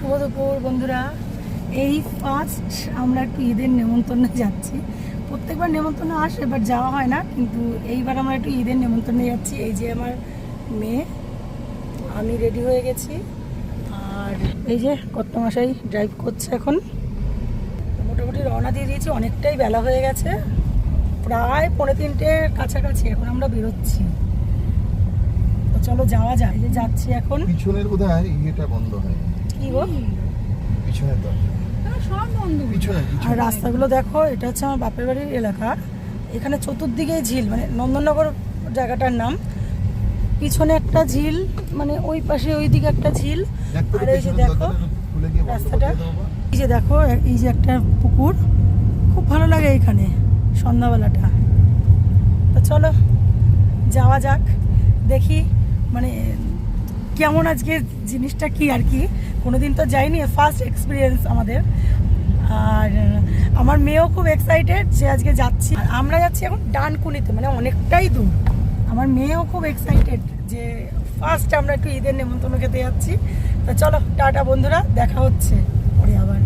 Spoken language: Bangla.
শুভ দুপুর বন্ধুরা। এই ফার্স্ট আমরা একটু ঈদের নেমন্তন্নে যাচ্ছি। প্রত্যেকবার নেমন্তন্ন আসে, এবার যাওয়া হয় না, কিন্তু এইবার আমরা একটু ঈদের নেমন্তন্নে যাচ্ছি। এই যে আমার মেয়ে, আমি রেডি হয়ে গেছি, আর এই যে কর্তামশাই ড্রাইভ করছে। এখন মোটামুটি রওনা দিয়ে দিয়েছি, অনেকটাই বেলা হয়ে গেছে, প্রায় 2:45 কাছাকাছি এখন আমরা বেরোচ্ছি। তো চলো যাওয়া যায়। এই যে যাচ্ছি এখন। পিছনের বোধহয় ইয়েটা বন্ধ হয়। কি গো? পিছনের দরজা সব বন্ধ। আর রাস্তাগুলো দেখো, এটা হচ্ছে আমার বাপের বাড়ির এলাকা। এখানে চতুর্দিকে ঝিল, মানে নন্দননগর জায়গাটার নাম। পিছনে একটা ঝিল, মানে ওই পাশে ওই দিকে একটা ঝিল। আর এই যে দেখো রাস্তাটা, এই যে দেখো, এই যে একটা পুকুর, খুব ভালো লাগে এখানে সন্ধ্যাবেলাটা। তো চলো যাওয়া যাক, দেখি মানে কেমন আজকে জিনিসটা কি আর কি। কোনোদিন তো যাইনি, ফার্স্ট এক্সপিরিয়েন্স আমাদের। আর আমার মেয়েও খুব এক্সাইটেড যে আজকে যাচ্ছি। আর আমরা যাচ্ছি এখন ডানকুনিতে, মানে অনেকটাই দূর। আমার মেয়েও খুব এক্সাইটেড যে ফার্স্ট আমরা একটু ঈদের নেমন্তন্ন খেতে যাচ্ছি। তো চলো টাটা বন্ধুরা, দেখা হচ্ছে পরে আবার।